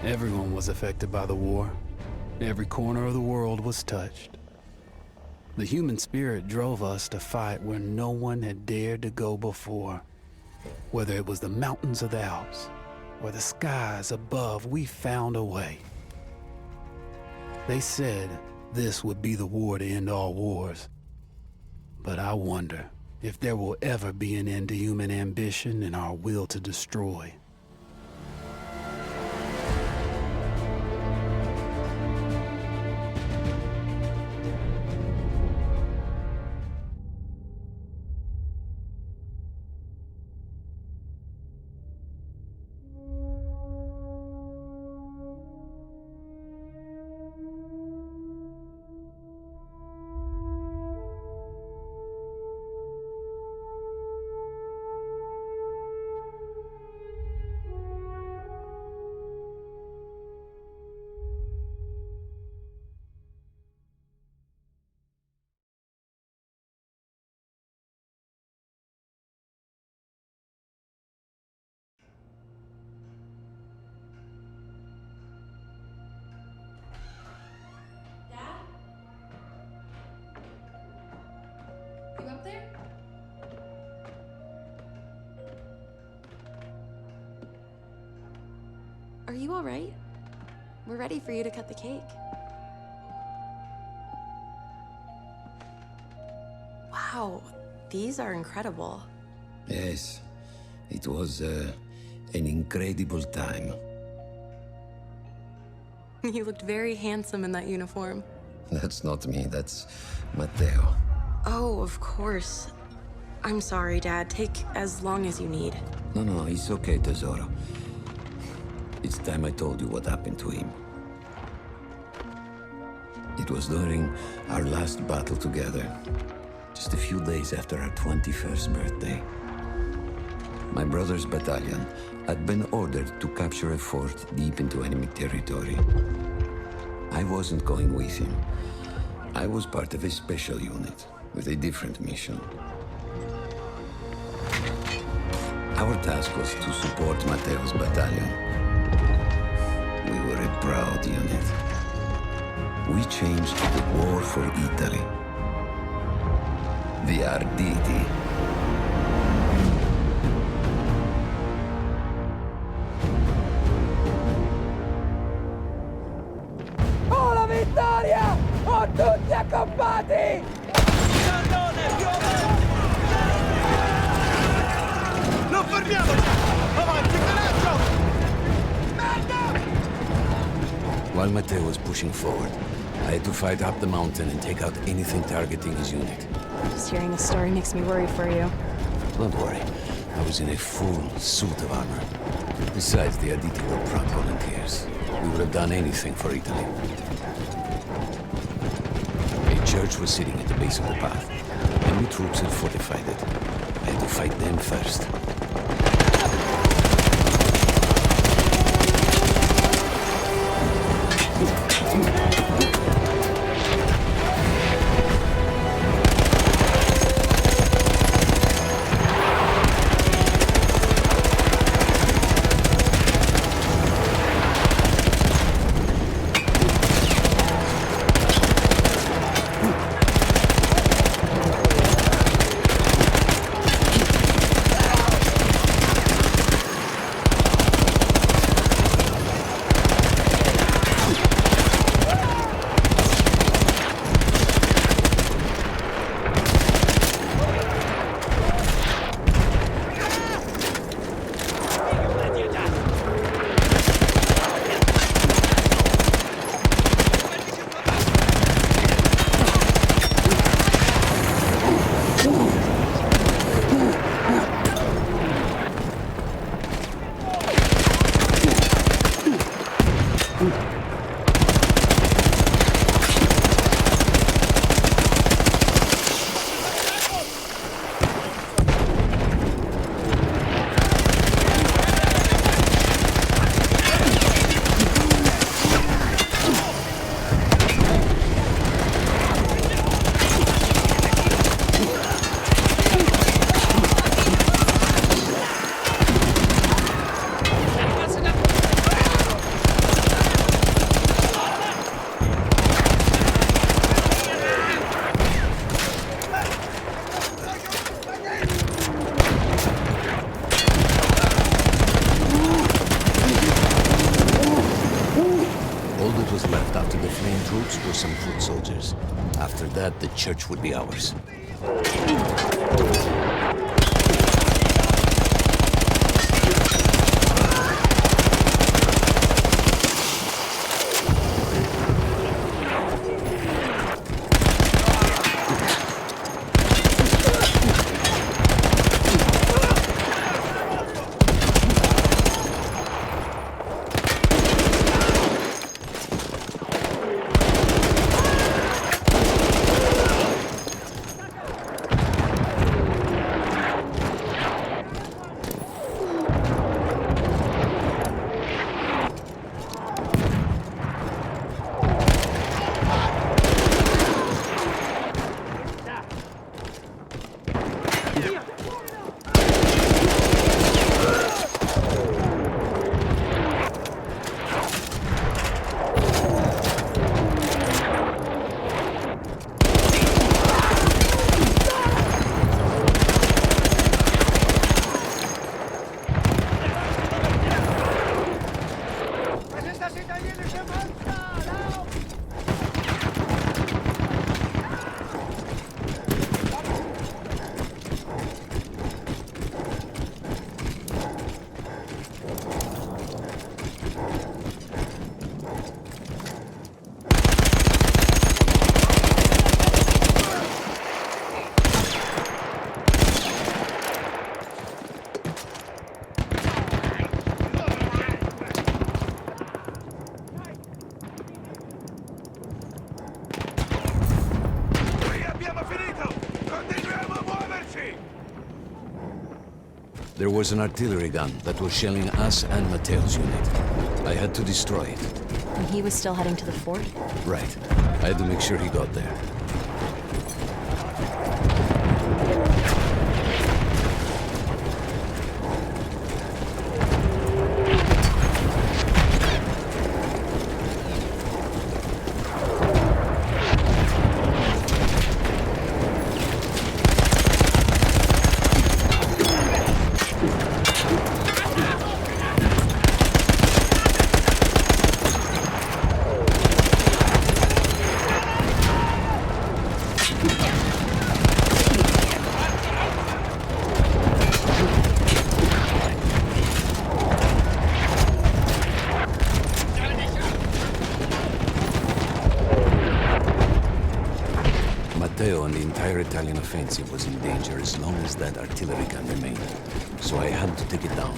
Everyone was affected by the war. Every corner of the world was touched. The human spirit drove us to fight where no one had dared to go before. Whether it was the mountains of the Alps or the skies above, we found a way. They said this would be the war to end all wars. But I wonder if there will ever be an end to human ambition and our will to destroy. Up there? Are you all right? We're ready for you to cut the cake. Wow, these are incredible. Yes, it was an incredible time. You looked very handsome in that uniform. That's not me, that's Matteo. Oh, of course. I'm sorry, Dad. Take as long as you need. No, it's okay, Tesoro. It's time I told you what happened to him. It was during our last battle together, just a few days after our 21st birthday. My brother's battalion had been ordered to capture a fort deep into enemy territory. I wasn't going with him. I was part of a special unit with a different mission. Our task was to support Matteo's battalion. We were a proud unit. We changed the war for Italy. The Arditi. Oh, la vittoria! Oh, tutti accampati! Cannone, Non fermiamoci! Avanti, coraggio! Merda! While Matteo was pushing forward, I had to fight up the mountain and take out anything targeting his unit. Just hearing the story makes me worry for you. Don't worry, I was in a full suit of armor. Besides, the Arditi were proud volunteers. We would have done anything for Italy. A church was sitting at the base of the path. Enemy troops had fortified it. I had to fight them first. was left after the fleeing troops were some foot soldiers. After that, the church would be ours. There was an artillery gun that was shelling us and Matteo's unit. I had to destroy it. And he was still heading to the fort? Right. I had to make sure he got there. Matteo and the entire Italian offensive was in danger as long as that artillery gun remained. So I had to take it down.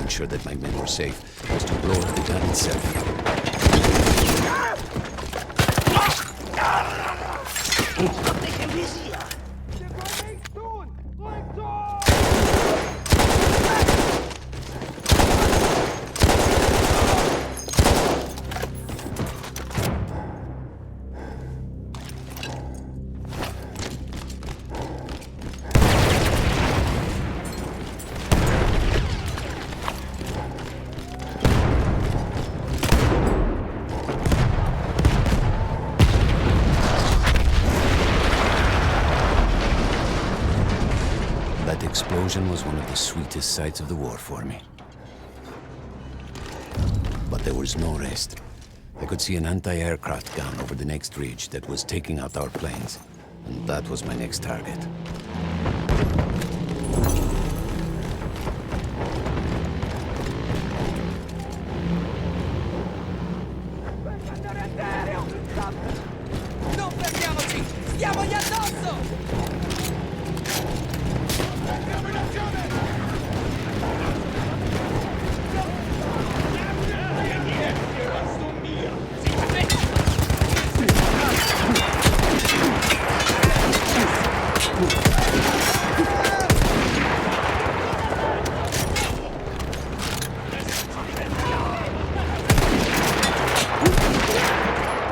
ensure that my men were safe was to blow up the gun itself. That explosion was one of the sweetest sights of the war for me. But there was no rest. I could see an anti-aircraft gun over the next ridge that was taking out our planes, and that was my next target. Non fermiamoci! Stiamogli addosso!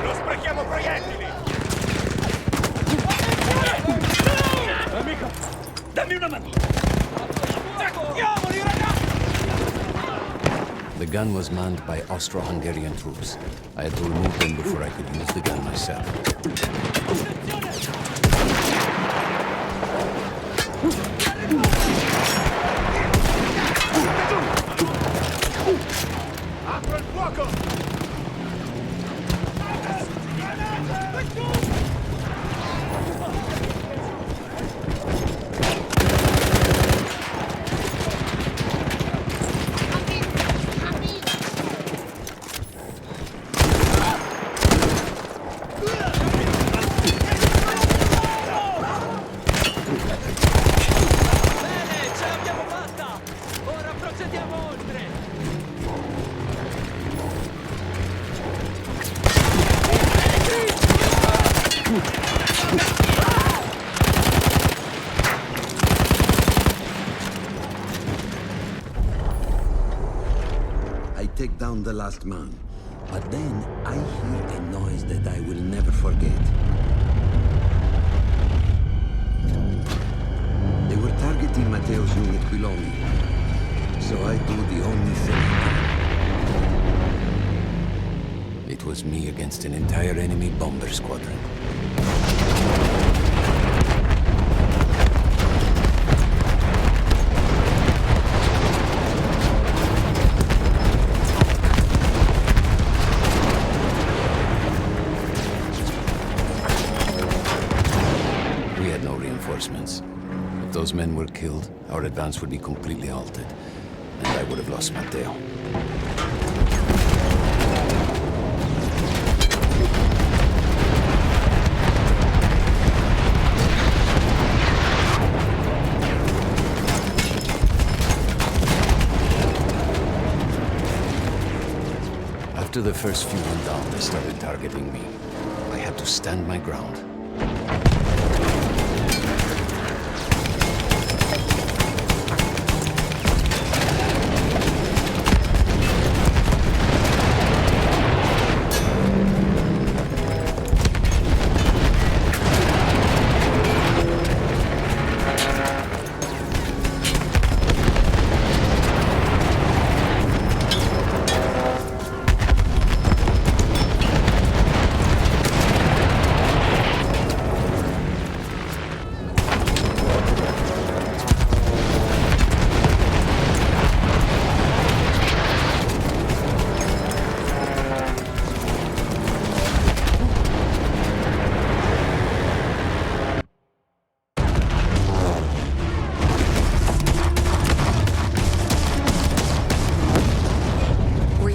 Non sprechiamo proiettili! Amico, dammi una mano! Attacchiamoli, ragazzi! The gun was manned by Austro-Hungarian troops. I had to remove them before I could use the gun myself. Apro il fuoco! Bene, ce l'abbiamo fatta! Ora procediamo oltre! I take down the last man, but then I hear a noise that I will never forget. They were targeting Matteo's unit below me, so I do the only thing I can. It was me against an entire enemy bomber squadron. We had no reinforcements. If those men were killed, our advance would be completely halted, and I would have lost Matteo. After the first few went down, they started targeting me. I had to stand my ground.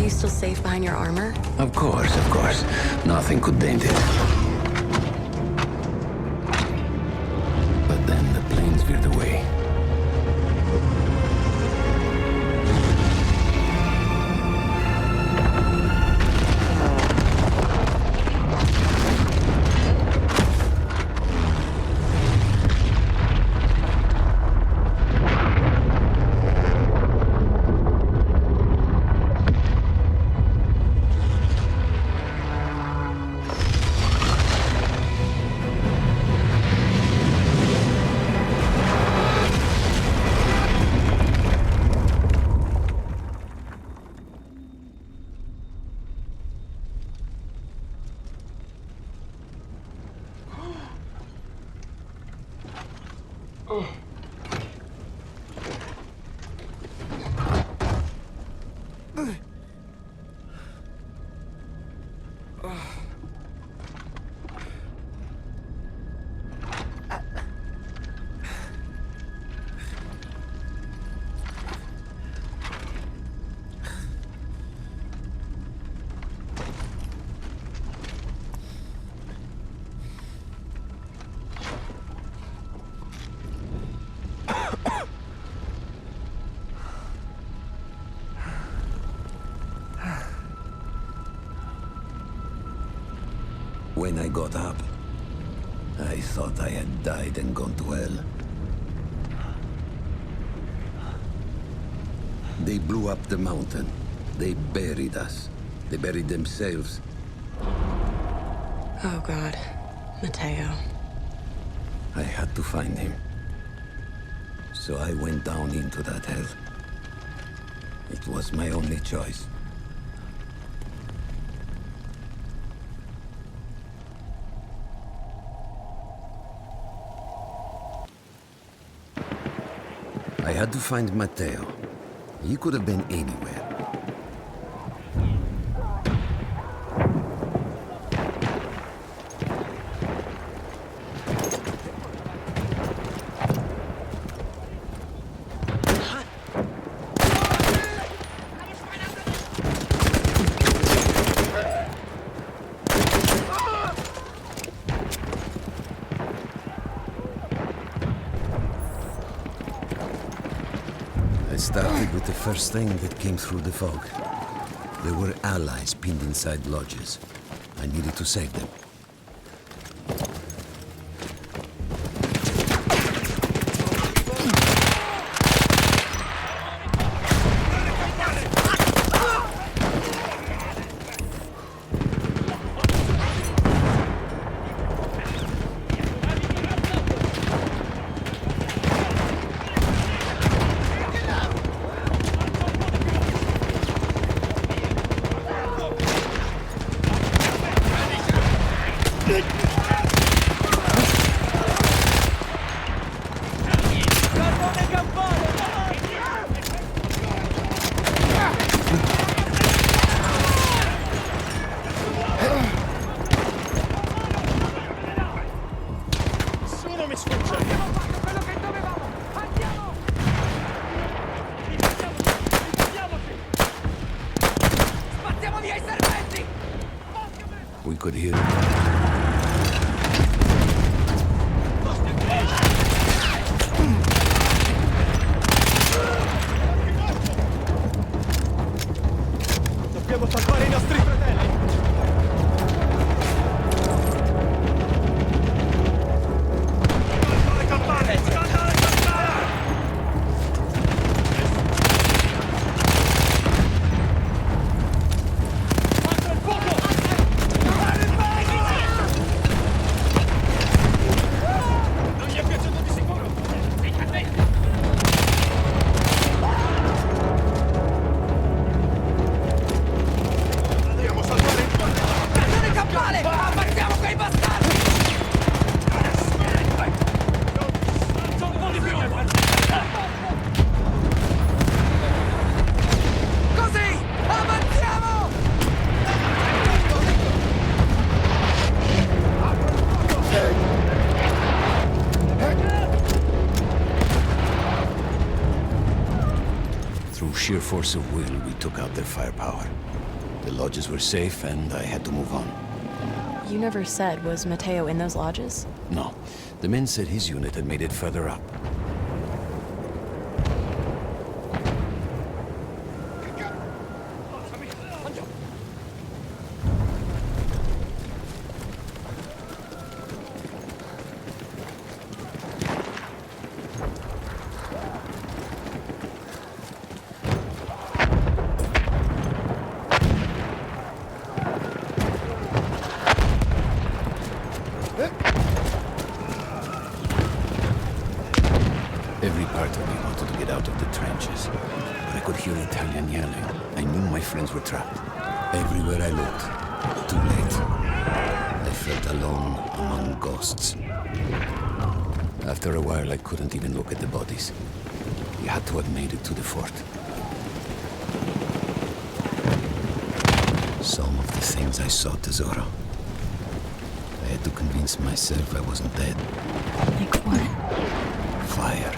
Still safe behind your armor? Of course, of course. Nothing could dent it. But then the planes veered away. When I got up, I thought I had died and gone to hell. They blew up the mountain. They buried us. They buried themselves. Oh, God. Mateo. I had to find him. So I went down into that hell. It was my only choice. I had to find Mateo. He could have been anywhere. I started with the first thing that came through the fog. There were allies pinned inside lodges. I needed to save them. Carbone campale! Nessuno mi sfugge! Abbiamo fatto quello che dovevamo! Andiamo! Ripetiamoci! Spazziamo via i serventi! We could hear it. Dobbiamo salvare i nostri fratelli! Scalda le campane! Scalda le campane! Apro il fuoco! Non gli è piaciuto di sicuro! Venga a me! Dobbiamo salvare il Cannone campale! Ammazziamo quei bastardi! Un po' di più! Così! Avanziamo! Through sheer force of will, we took out their firepower. The lodges were safe, and I had to move on. You never said, was Mateo in those lodges? No, the men said his unit had made it further up. Every part of me wanted to get out of the trenches, but I could hear Italian yelling. I knew my friends were trapped. Everywhere I looked, too late. I felt alone among ghosts. After a while, I couldn't even look at the bodies. We had to have made it to the fort. Some of the things I saw, Tesoro. I had to convince myself I wasn't dead. Like what? Fire.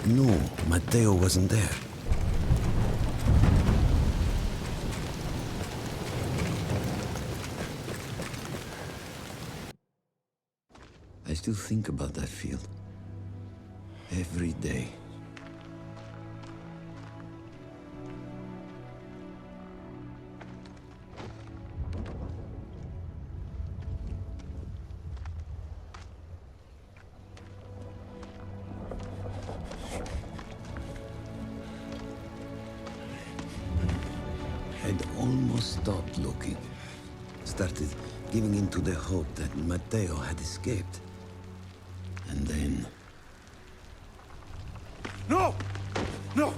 No, Matteo wasn't there. I still think about that field. Every day. I'd almost stopped looking. Started giving in to the hope that Matteo had escaped. And then... No! No!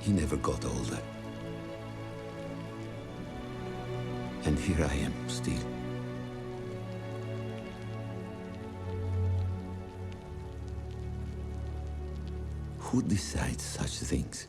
He never got older. And here I am, still. Who decides such things?